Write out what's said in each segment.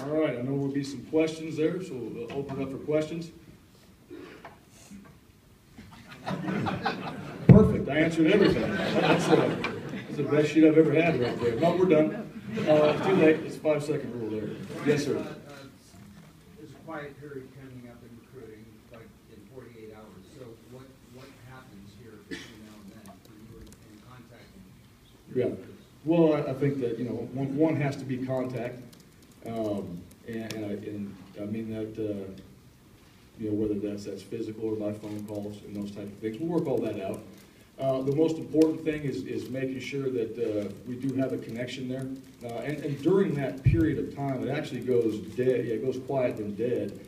All right, I know there'll be some questions there, so we'll open it up for questions. Perfect, I answered everything. That's the best sheet I've ever had right there. No, we're done. It's too late, it's a 5-second rule there. Yes, sir. There's a quiet period coming up in recruiting, like in 48 hours. So what happens here between now and then when you were in contact? Yeah, well, I think that, you know, one has to be contact. And I mean that, you know, whether that's physical or by phone calls and those type of things. We'll work all that out. The most important thing is making sure that we do have a connection there. And during that period of time, it actually goes dead. Yeah, it goes quiet and dead.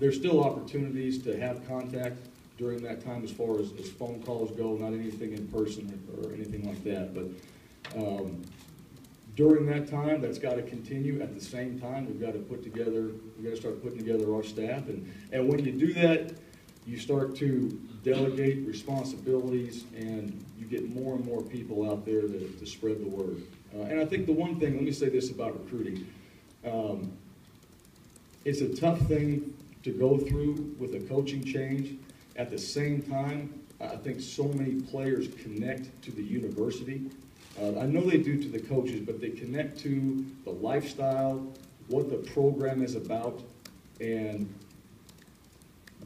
There's still opportunities to have contact during that time as far as phone calls go, not anything in person or anything like that. But during that time, that's got to continue. At the same time, we've got to start putting together our staff. And when you do that, you start to delegate responsibilities, and you get more and more people out there to spread the word. And I think the one thing, let me say this about recruiting. It's a tough thing to go through with a coaching change. At the same time, I think so many players connect to the university. I know they do to the coaches, but they connect to the lifestyle, what the program is about, and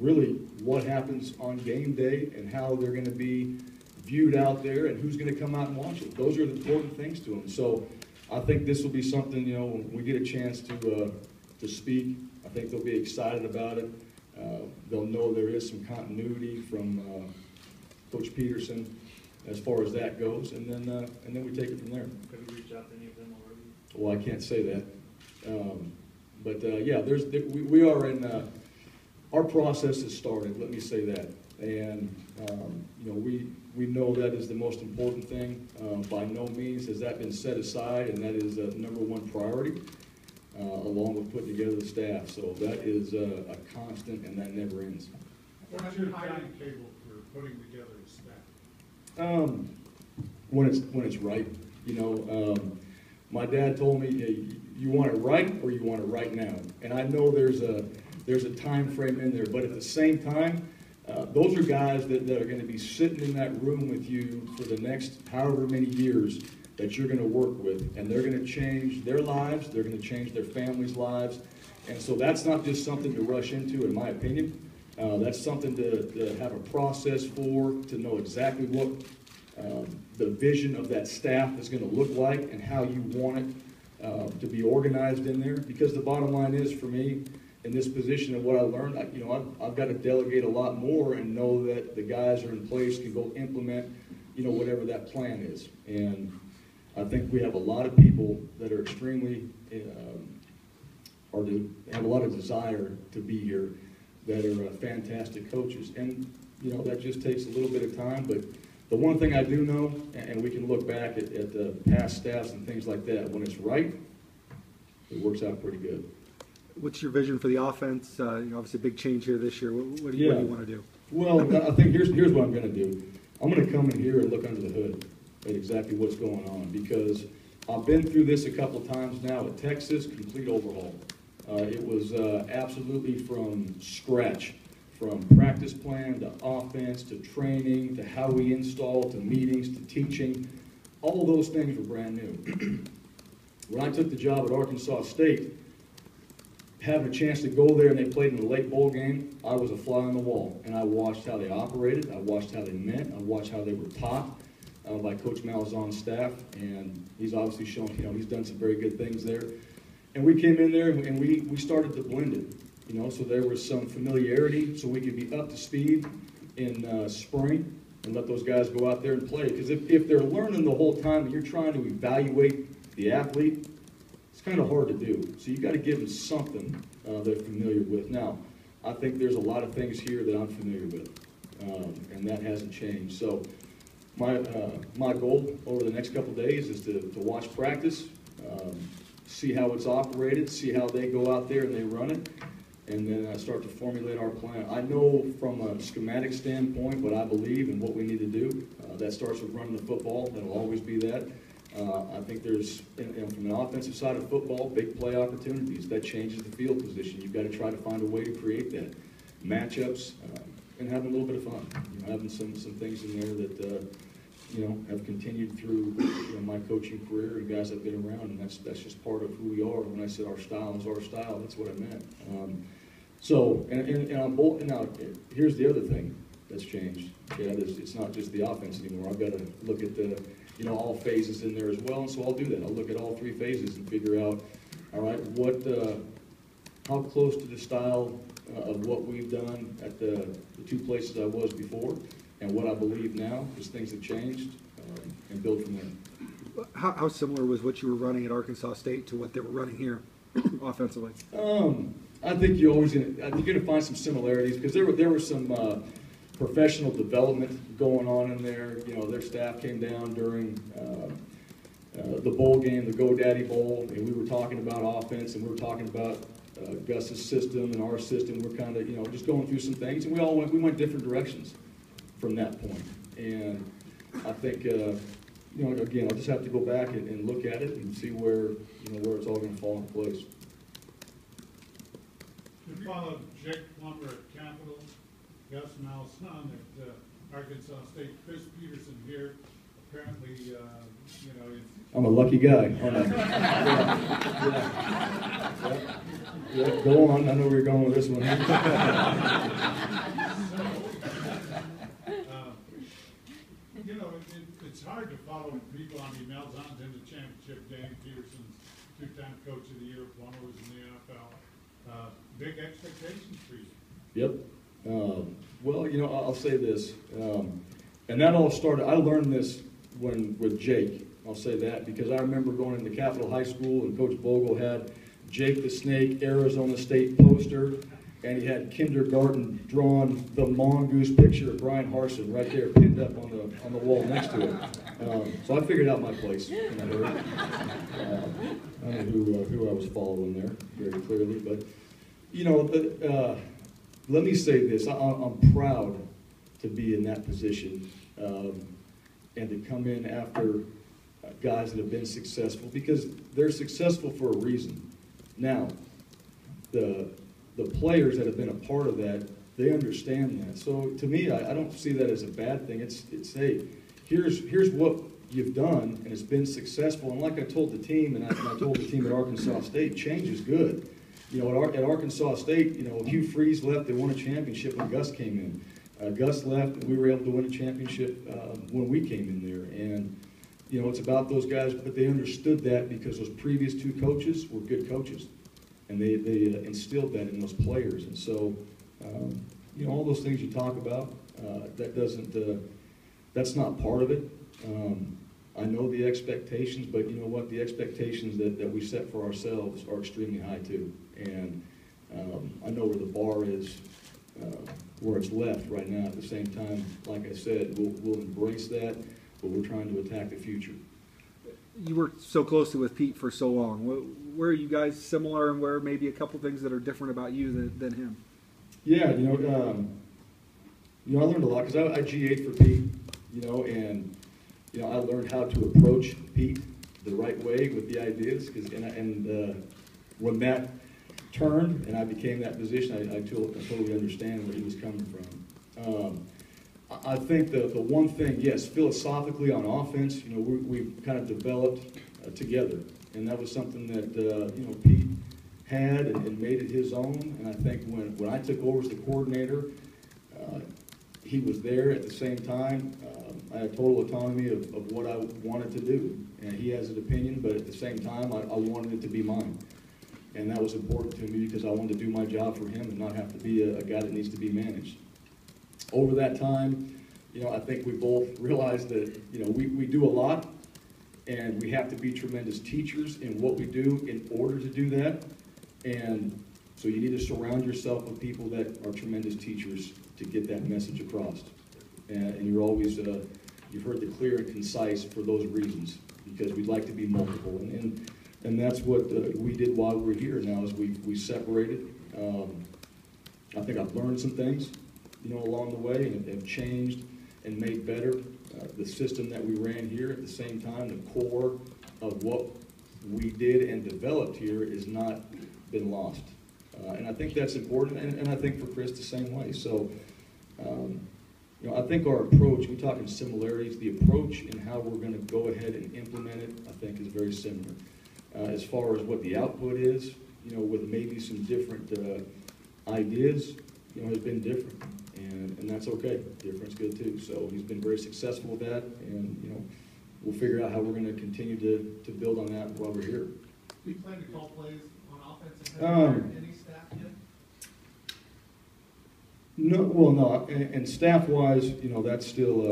really what happens on game day and how they're going to be viewed out there and who's going to come out and watch it. Those are the important things to them. So I think this will be something, you know, when we get a chance to speak, I think they'll be excited about it. They'll know there is some continuity from Coach Peterson as far as that goes, and then we take it from there. Could we reach out to any of them already? Well, I can't say that, yeah, we are in. Our process has started. Let me say that, and you know, we know that is the most important thing. By no means has that been set aside, and that is number one priority, along with putting together the staff. So that is a constant, and that never ends. What's your timetable for putting together a staff? When it's right, you know. My dad told me, hey, you want it right or you want it right now. And I know there's a time frame in there, but at the same time, those are guys that are going to be sitting in that room with you for the next however many years that you're going to work with, and they're going to change their lives, they're going to change their families' lives, and so that's not just something to rush into, in my opinion. That's something to have a process for, to know exactly what the vision of that staff is going to look like and how you want it to be organized in there. Because the bottom line is, for me, in this position and what I learned, I've got to delegate a lot more and know that the guys are in place, can go implement, you know, whatever that plan is. And I think we have a lot of people that are extremely, have a lot of desire to be here, that are fantastic coaches. And, you know, that just takes a little bit of time, but the one thing I do know, and we can look back at the past staffs and things like that, when it's right, it works out pretty good. What's your vision for the offense? You know, obviously a big change here this year. What do you want to do? Well, I think here's what I'm going to do. I'm going to come in here and look under the hood at exactly what's going on, because I've been through this a couple times now at Texas, complete overhaul. It was absolutely from scratch, from practice plan to offense to training to how we install to meetings to teaching. All those things were brand new. When I took the job at Arkansas State, having a chance to go there and they played in the late bowl game, I was a fly on the wall. And I watched how they operated, I watched how they met, I watched how they were taught by Coach Malzahn's staff, and he's obviously shown, you know, he's done some very good things there. And we came in there and we started to blend it, you know, so there was some familiarity so we could be up to speed in spring and let those guys go out there and play. Because if they're learning the whole time and you're trying to evaluate the athlete, it's kind of hard to do. So you got to give them something they're familiar with. Now, I think there's a lot of things here that I'm familiar with, and that hasn't changed. So my goal over the next couple of days is to watch practice, see how it's operated, see how they go out there and they run it, and then start to formulate our plan. I know from a schematic standpoint what I believe and what we need to do. That starts with running the football. That'll always be that. I think there's, and from the offensive side of football, big play opportunities. That changes the field position. You've got to try to find a way to create that. Matchups, and having a little bit of fun. You know, having some things in there that, you know, have continued through, you know, my coaching career and guys I've been around, and that's just part of who we are. When I said our style is our style, that's what I meant. So, and I'm bold. Now, here's the other thing that's changed. Yeah, it's not just the offense anymore. I've got to look at the, you know, all phases in there as well, and so I'll do that. I'll look at all three phases and figure out, all right, what, how close to the style of what we've done at the two places I was before, and what I believe now, because things have changed, and build from there. How similar was what you were running at Arkansas State to what they were running here offensively? I think you're always gonna find some similarities, because there were some professional development going on in there. You know, their staff came down during the bowl game, the GoDaddy Bowl, and we were talking about offense, and we were talking about Gus's system and our system. We're kind of, you know, just going through some things, and we went different directions from that point. And I think, you know, again, I'll just have to go back and look at it and see where, you know, where it's all going to fall into place. You followed Jake Plummer at Capital, Gus Malzahn at Arkansas State, Chris Peterson here. Apparently, you know, I'm a lucky guy, aren't I? Yeah, go on. I know where you're going with this one. You know, it's hard to follow people. I mean, Malzahn's in the championship game. Peterson's two-time coach of the year. Plummer was in the NFL. Big expectations for you. Yep. Well, you know, I'll say this, and that all started. I learned this with Jake. I'll say that because I remember going into Capitol High School and Coach Bogle had Jake the Snake Arizona State poster, and he had kindergarten drawn the mongoose picture of Bryan Harsin right there pinned up on the wall next to it. So I figured out my place in that area. I know who I was following there very clearly, but you know, let me say this: I'm proud to be in that position and to come in after guys that have been successful, because they're successful for a reason. Now, the players that have been a part of that, they understand that. So to me, I don't see that as a bad thing. It's hey, here's what you've done, and it's been successful. And like I told the team, and I told the team at Arkansas State, change is good. You know, at Arkansas State, you know, Hugh Freeze left, they won a championship when Gus came in. Gus left, and we were able to win a championship when we came in there. And you know, it's about those guys, but they understood that because those previous two coaches were good coaches, and they instilled that in those players. And so, you know, all those things you talk about, that's not part of it. I know the expectations, but you know what? The expectations that we set for ourselves are extremely high too. And I know where the bar is, where it's left right now. At the same time, like I said, we'll embrace that, but we're trying to attack the future. You worked so closely with Pete for so long. Where are you guys similar, and where maybe a couple things that are different about you than him? Yeah, you know, I learned a lot because I GA'd for Pete, you know, and you know, I learned how to approach Pete the right way with the ideas, and when that turned and I became that position, I totally understand where he was coming from. I think the one thing, yes, philosophically on offense, you know, we've kind of developed together, and that was something that you know, Pete had and made it his own. And I think when I took over as the coordinator, he was there at the same time. I had total autonomy of what I wanted to do, and he has an opinion, but at the same time, I wanted it to be mine. And that was important to me because I wanted to do my job for him and not have to be a guy that needs to be managed. Over that time, you know, I think we both realized that, you know, we do a lot, and we have to be tremendous teachers in what we do in order to do that. And so you need to surround yourself with people that are tremendous teachers to get that message across. And you're always, you've heard the clear and concise for those reasons, because we'd like to be multiple. And that's what we did while we were here. Now is we separated. I think I've learned some things, you know, along the way, and have changed and made better the system that we ran here. At the same time, the core of what we did and developed here is not been lost. And I think that's important, and I think for Chris the same way. So, you know, I think our approach, we're talking similarities, the approach and how we're going to go ahead and implement it, I think is very similar. As far as what the output is, you know, with maybe some different ideas, you know, has been different. And that's okay. Different's good too. So he's been very successful with that, and, you know, we'll figure out how we're going to continue to build on that while we're here. Do you plan to call plays on offense? Have you hired any staff yet? No, well, no, and staff-wise, you know, that's still,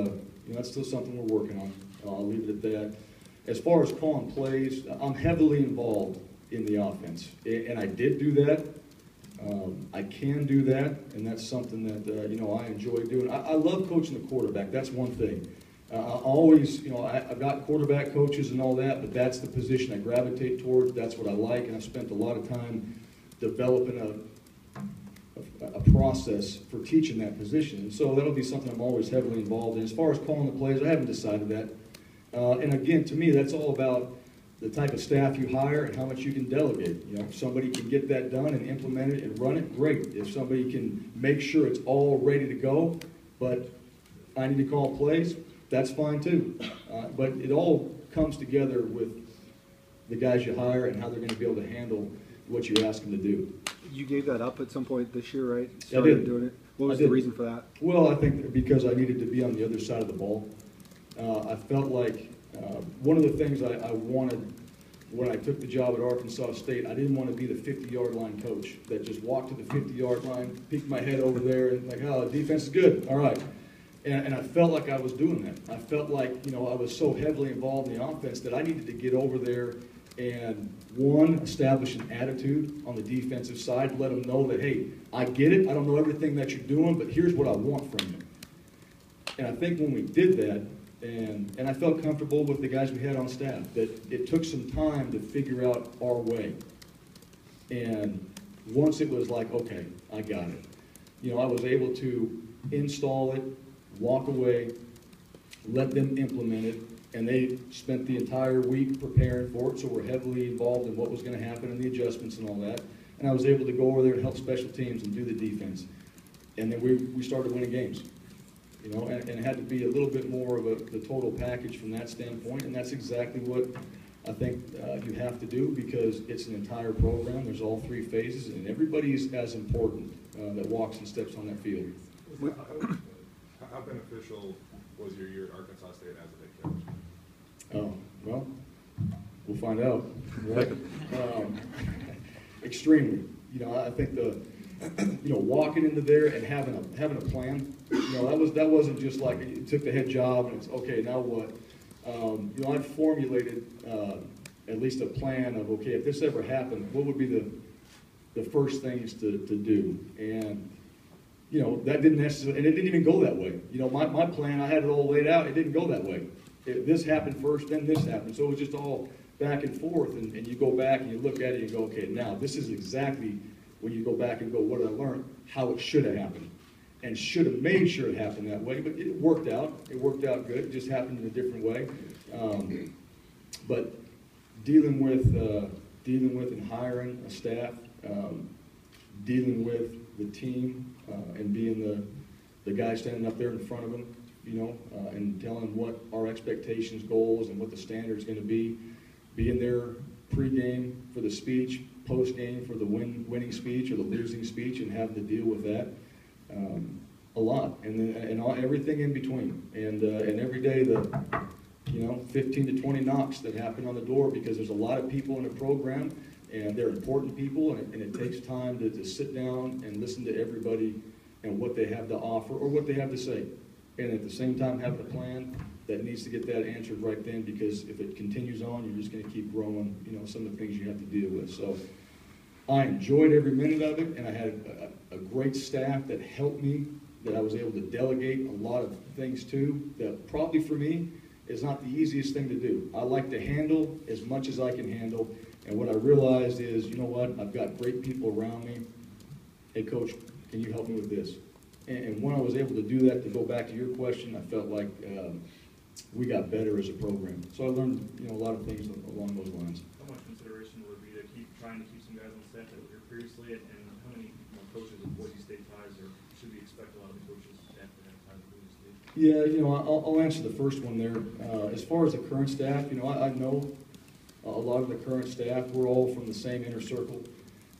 you know, that's still something we're working on. I'll leave it at that. As far as calling plays, I'm heavily involved in the offense, and I did do that. I can do that, and that's something that, you know, I enjoy doing. I love coaching the quarterback. That's one thing. I always, you know, I've got quarterback coaches and all that, but that's the position I gravitate towards. That's what I like, and I've spent a lot of time developing a process for teaching that position. And so that'll be something I'm always heavily involved in. As far as calling the plays, I haven't decided that. And again, to me, that's all about the type of staff you hire and how much you can delegate. You know, if somebody can get that done and implement it and run it, great. If somebody can make sure it's all ready to go, but I need to call plays, that's fine too. But it all comes together with the guys you hire and how they're going to be able to handle what you ask them to do. You gave that up at some point this year, right? I did. Doing it. What was I the did. reason for that? Well, I think because I needed to be on the other side of the ball. I felt like one of the things I wanted when I took the job at Arkansas State, I didn't want to be the 50-yard line coach that just walked to the 50-yard line, peeked my head over there, and like, oh, the defense is good, all right. And I felt like I was doing that. I felt like, you know, I was so heavily involved in the offense that I needed to get over there and, one, establish an attitude on the defensive side, let them know that, hey, I get it, I don't know everything that you're doing, but here's what I want from you. And I think when we did that, and I felt comfortable with the guys we had on staff, that it took some time to figure out our way. And once it was like, okay, I got it, you know, I was able to install it, walk away, let them implement it, and they spent the entire week preparing for it, so we're heavily involved in what was going to happen and the adjustments and all that. And I was able to go over there and help special teams and do the defense. And then we started winning games. You know, and it had to be a little bit more of the total package from that standpoint, and that's exactly what I think you have to do, because it's an entire program. There's all three phases, and everybody's as important that walks and steps on that field. How beneficial was your year at Arkansas State as a head coach? Oh, well, we'll find out. Right? Extremely. You know, I think you know, walking into there and having a plan. You know, that wasn't just like you took the head job and it's okay, now what? You know, I'd formulated at least a plan of, okay, if this ever happened, what would be the first things to do? And you know, that didn't necessarily, and it didn't even go that way. You know, my plan, I had it all laid out. It didn't go that way. This happened first, then this happened. So it was just all back and forth. And you go back and you look at it and you go, okay, now this is exactly when you go back and go, what did I learn? How it should have happened. And should have made sure it happened that way. But it worked out. It worked out good. It just happened in a different way. But dealing with and hiring a staff, dealing with the team, and being the guy standing up there in front of them, you know, and telling them what our expectations, goals, and what the standard is going to be. Being there pregame for the speech, postgame for the winning speech or the losing speech, and having to deal with that a lot, and everything in between, and every day the 15 to 20 knocks that happen on the door, because there's a lot of people in the program. And they're important people, and it takes time to sit down and listen to everybody and what they have to offer or what they have to say. And at the same time, have a plan that needs to get that answered right then, because if it continues on, you're just going to keep growing, you know, some of the things you have to deal with. So I enjoyed every minute of it, and I had a great staff that helped me, that I was able to delegate a lot of things to, that probably for me is not the easiest thing to do. I like to handle as much as I can handle. And what I realized is, you know what, I've got great people around me. Hey, Coach, can you help me with this? And when I was able to do that, to go back to your question, I felt like we got better as a program. So I learned, a lot of things along those lines. How much consideration would it be to trying to keep some guys on staff that were here previously, and how many coaches with Boise State ties, or should we expect a lot of the coaches staff to have ties with Boise State? Yeah, I'll answer the first one there. As far as the current staff, I know a lot of the current staff. We're all from the same inner circle.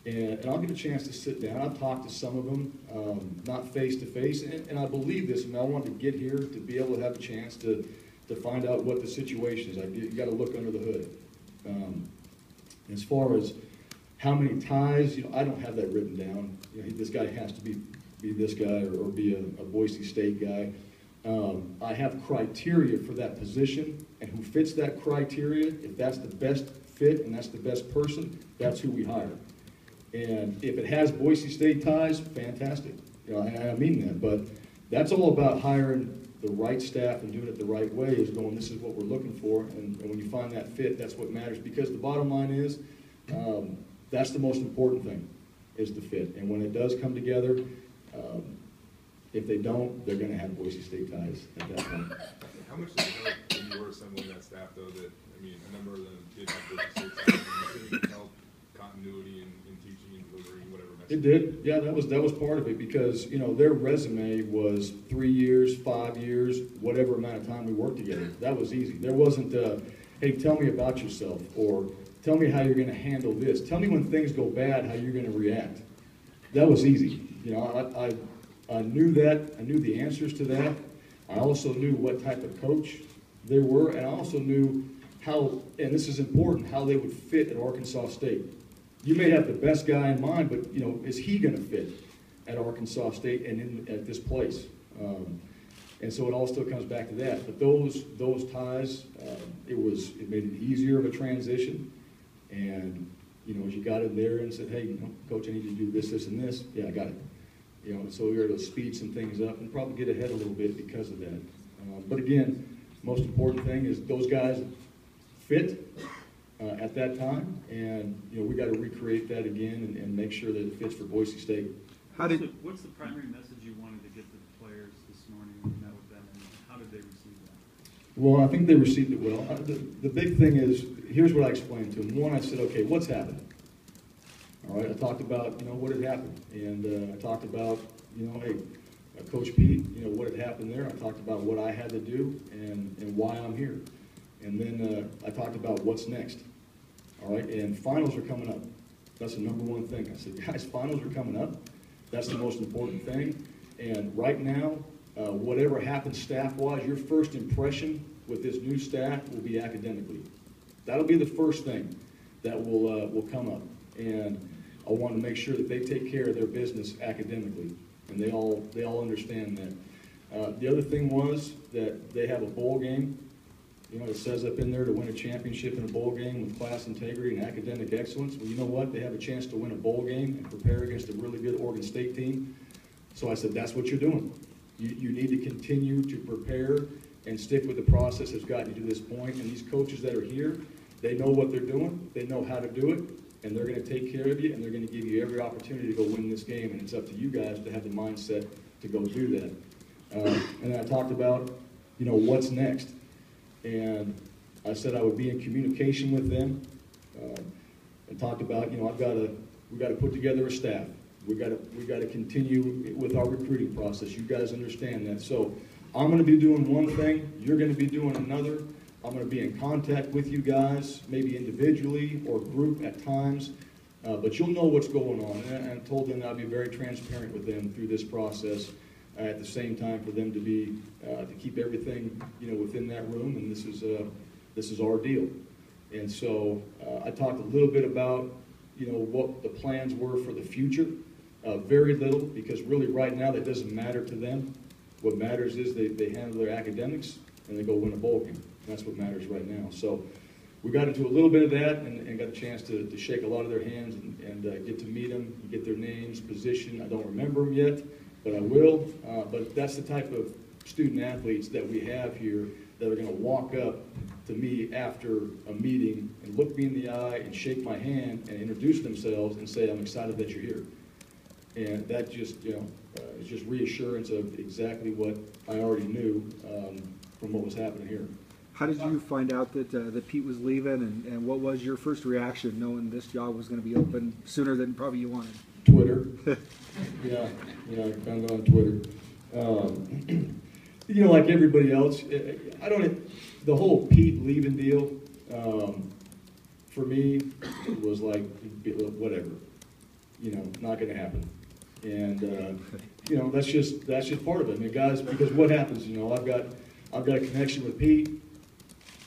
And I'll get a chance to sit down. I've talked to some of them, not face to face, and I believe this. I wanted to get here to be able to have a chance to find out what the situation is. You got to look under the hood. As far as how many ties, I don't have that written down. This guy has to be this guy or be a Boise State guy. I have criteria for that position, and who fits that criteria. If that's the best fit and that's the best person, that's who we hire. And if it has Boise State ties, fantastic. I mean that. But that's all about hiring the right staff and doing it the right way, is going, this is what we're looking for. And when you find that fit, that's what matters. Because the bottom line is, that's the most important thing, is the fit. And when it does come together, if they don't, they're going to have Boise State ties at that point. How much did it help when you were assembling that staff, though, that, a number of them did have Boise State ties, and it help continuity in teaching and delivering whatever message? It did. Yeah, that was part of it, because, their resume was 3 years, 5 years, whatever amount of time we worked together. That was easy. There wasn't, hey, tell me about yourself, or tell me how you're going to handle this. Tell me when things go bad, how you're going to react. That was easy. I knew that. I knew the answers to that. I also knew what type of coach they were, and I also knew how, and this is important, how they would fit at Arkansas State. You may have the best guy in mind, but, is he going to fit at Arkansas State and at this place? And so it all still comes back to that. But those ties, it made it easier of a transition. And, as you got in there and said, hey, Coach, I need you to do this, this, and this. Yeah, I got it. So we were able to speed some things up and probably get ahead a little bit because of that. But again, most important thing is those guys fit at that time, and we got to recreate that again and make sure that it fits for Boise State. What's the primary message you wanted to get to the players this morning when you met with them, and how did they receive that? Well, I think they received it well. The big thing is, here's what I explained to them. One, I said, okay, what's happening? All right, I talked about, what had happened. And I talked about, hey, Coach Pete, what had happened there. I talked about what I had to do and why I'm here. And then I talked about what's next. All right, and finals are coming up. That's the number one thing. I said, guys, finals are coming up. That's the most important thing. And right now, whatever happens staff-wise, your first impression with this new staff will be academically. That'll be the first thing that will come up. And I want to make sure that they take care of their business academically, and they all understand that. The other thing was that they have a bowl game. It says up in there to win a championship in a bowl game with class integrity and academic excellence. Well, you know what? They have a chance to win a bowl game and prepare against a really good Oregon State team. So I said, that's what you're doing. You need to continue to prepare and stick with the process that's gotten you to this point. And these coaches that are here, they know what they're doing. They know how to do it. And they're going to take care of you, and they're going to give you every opportunity to go win this game. And it's up to you guys to have the mindset to go do that. And then I talked about, what's next. And I said I would be in communication with them. And talked about, we got to put together a staff. We got to continue with our recruiting process. You guys understand that. So I'm going to be doing one thing. You're going to be doing another. I'm going to be in contact with you guys, maybe individually or group at times, but you'll know what's going on. And I told them that I'll be very transparent with them through this process. At the same time, for them to be to keep everything within that room, and this is our deal. And so I talked a little bit about what the plans were for the future. Very little, because really right now that doesn't matter to them. What matters is they handle their academics and they go win a bowl game. That's what matters right now. So we got into a little bit of that and got a chance to shake a lot of their hands and get to meet them, get their names, position. I don't remember them yet, but I will. But that's the type of student athletes that we have here that are going to walk up to me after a meeting and look me in the eye and shake my hand and introduce themselves and say, I'm excited that you're here. And that just, is just reassurance of exactly what I already knew. from what was happening here. How did you find out that Pete was leaving, and what was your first reaction knowing this job was going to be open sooner than probably you wanted? Twitter. yeah, I found it on Twitter. Like everybody else, the whole Pete leaving deal, for me, was like, whatever, not going to happen. And, that's just part of it. I mean, guys, because what happens, I've got a connection with Pete.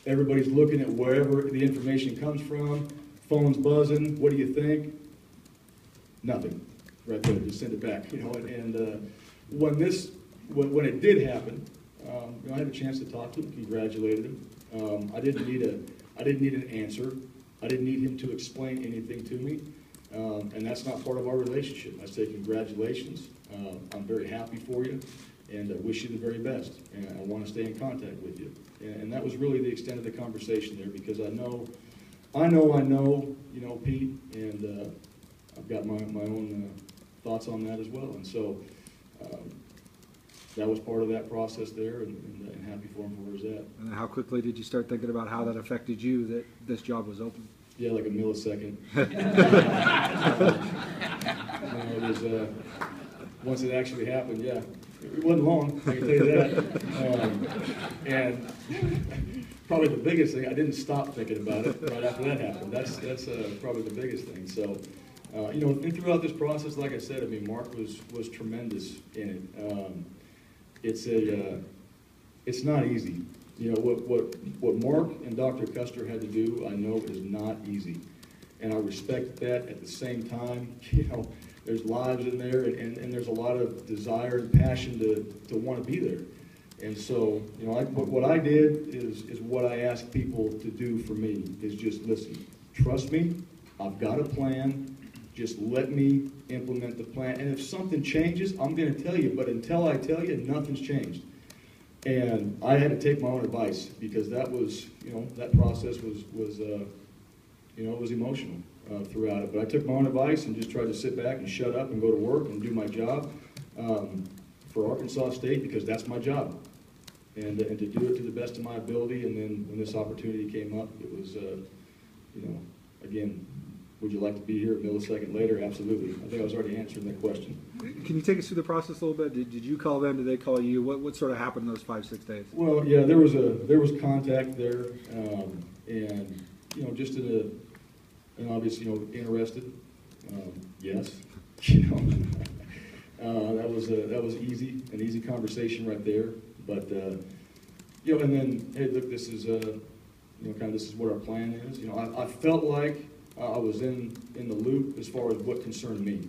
Everybody's looking at wherever the information comes from. Phone's buzzing. What do you think? Nothing. Right there. Just send it back. And when it did happen, I had a chance to talk to him, congratulated him. I didn't need an answer. I didn't need him to explain anything to me. And that's not part of our relationship. I say congratulations. I'm very happy for you, and I wish you the very best. And I want to stay in contact with you. And that was really the extent of the conversation there, because I know, Pete, and I've got my own thoughts on that as well. And so that was part of that process there, and happy for him where he's at. And how quickly did you start thinking about how that affected you, that this job was open? Yeah, like a millisecond. It was, once it actually happened, yeah. It wasn't long, I can tell you that. And probably the biggest thing, I didn't stop thinking about it right after that happened. That's probably the biggest thing. So, and throughout this process, like I said, I mean, Mark was tremendous in it. It's not easy. What Mark and Dr. Custer had to do, I know is not easy. And I respect that. At the same time, there's lives in there, and there's a lot of desire and passion to want to be there. And so, what I did is what I ask people to do for me, is just listen, trust me, I've got a plan, just let me implement the plan. And if something changes, I'm going to tell you, but until I tell you, nothing's changed. And I had to take my own advice, because that was, that process was emotional throughout it. But I took my own advice and just tried to sit back and shut up and go to work and do my job for Arkansas State, because that's my job. And to do it to the best of my ability. And then when this opportunity came up, it was, again, would you like to be here a millisecond later? Absolutely. I think I was already answering that question. Can you take us through the process a little bit? Did you call them? Did they call you? What sort of happened in those 5-6 days? Well, yeah, there was contact there, and just and obviously interested. Yes, that was an easy conversation right there. But and then, hey, look, this is this is what our plan is. I felt like I was in the loop as far as what concerned me,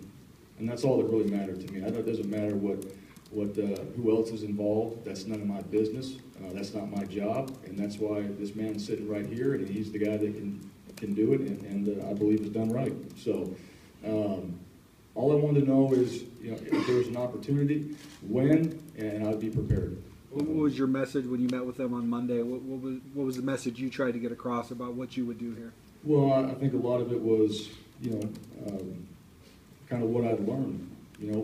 and that's all that really mattered to me. It doesn't matter who else is involved. That's none of my business. That's not my job, and that's why this man's sitting right here, and he's the guy that can do it, and I believe is done right. So all I wanted to know is, if there was an opportunity, when, and I'd be prepared. What was your message when you met with them on Monday? What was the message you tried to get across about what you would do here? Well, I think a lot of it was, kind of what I'd learned,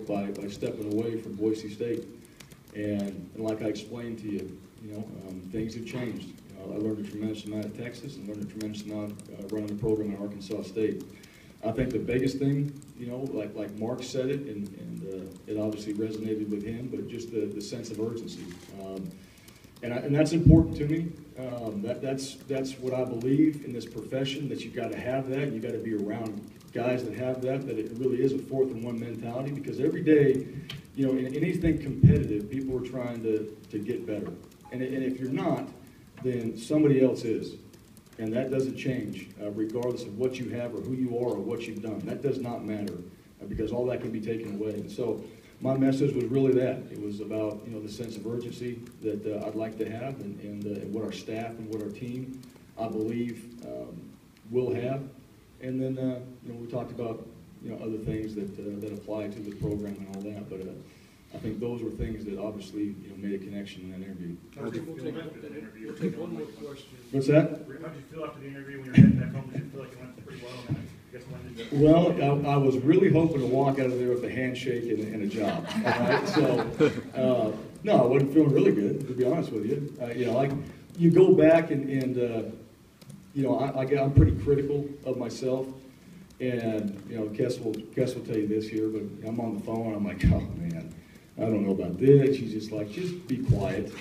by stepping away from Boise State. And like I explained to you, things have changed. I learned a tremendous amount at Texas, and learned a tremendous amount running the program at Arkansas State. I think the biggest thing, like Mark said it, and it obviously resonated with him, but just the sense of urgency. And that's important to me. That's what I believe in this profession, that you've got to have that. You've got to be around guys that have that it really is a 4th and 1 mentality, because every day, in anything competitive, people are trying to get better. And if you're not, then somebody else is. And that doesn't change, regardless of what you have or who you are or what you've done. That does not matter, because all that can be taken away. And so my message was really that. It was about, the sense of urgency that I'd like to have, and what our staff and what our team, I believe, will have. And then, we talked about, other things that apply to the program and all that. But I think those were things that obviously, made a connection in that interview. How'd you feel after that interview? We'll take one more question. What's that? How'd you feel after the interview when you were heading back home? Did you feel like it went pretty well? And I guess when did you... Well, I was really hoping to walk out of there with a handshake and a job. All right? So, No, I wasn't feeling really good, to be honest with you. You know, like, you go back and you know, I'm pretty critical of myself. And, you know, Kess will tell you this here, but I'm on the phone, I'm like, oh, man, I don't know about this. She's just like, just be quiet.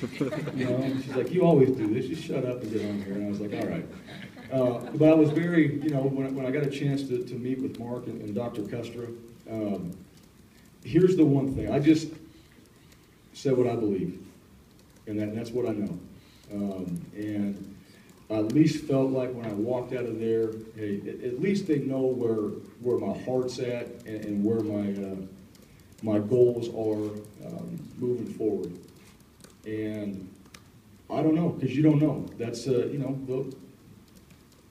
You know, she's like, you always do this, just shut up and get on here. And I was like, all right. But I was very, you know, when I got a chance to meet with Mark and Dr. Custra, here's the one thing. I just said what I believe, and that's what I know. And I at least felt like when I walked out of there, hey, at least they know where my heart's at and where my goals are moving forward. And I don't know, because you don't know. That's, you know,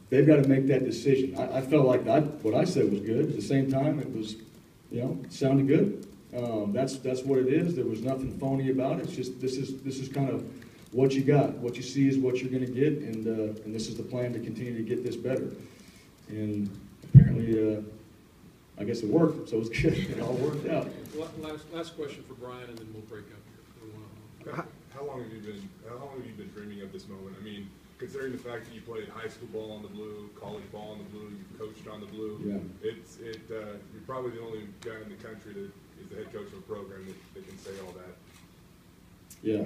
they've got to make that decision. I felt like what I said was good. At the same time, it was, you know, it sounded good. That's what it is. There was nothing phony about it. It's just this is kind of what you got. What you see is what you're going to get, and this is the plan to continue to get this better. And apparently, I guess it worked. So it was good. It all worked out. Last question for Bryan, and then we'll break up here. How long have you been dreaming of this moment? I mean, considering the fact that you played high school ball on the blue, college ball on the blue, you coached on the blue. Yeah. You're probably the only guy in the country that is the head coach of a program that can say all that. Yeah,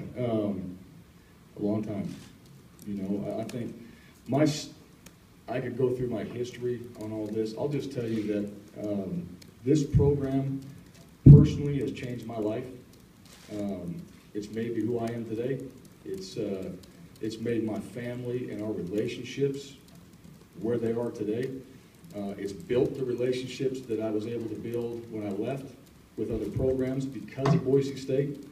a long time. You know, I think I could go through my history on all this. I'll just tell you that this program personally has changed my life. It's made me who I am today. It's made my family and our relationships where they are today. It's built the relationships that I was able to build when I left with other programs because of Boise State.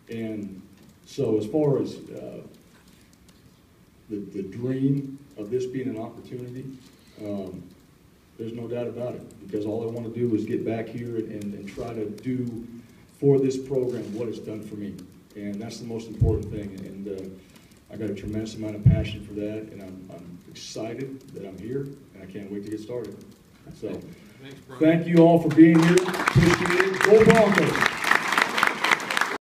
And so as far as the dream of this being an opportunity, there's no doubt about it, because all I want to do is get back here and try to do for this program what it's done for me. And that's the most important thing. And I got a tremendous amount of passion for that, and I'm excited that I'm here, and I can't wait to get started. So, Thanks, Bryan. thank you all for being here. Appreciate it. Go Broncos.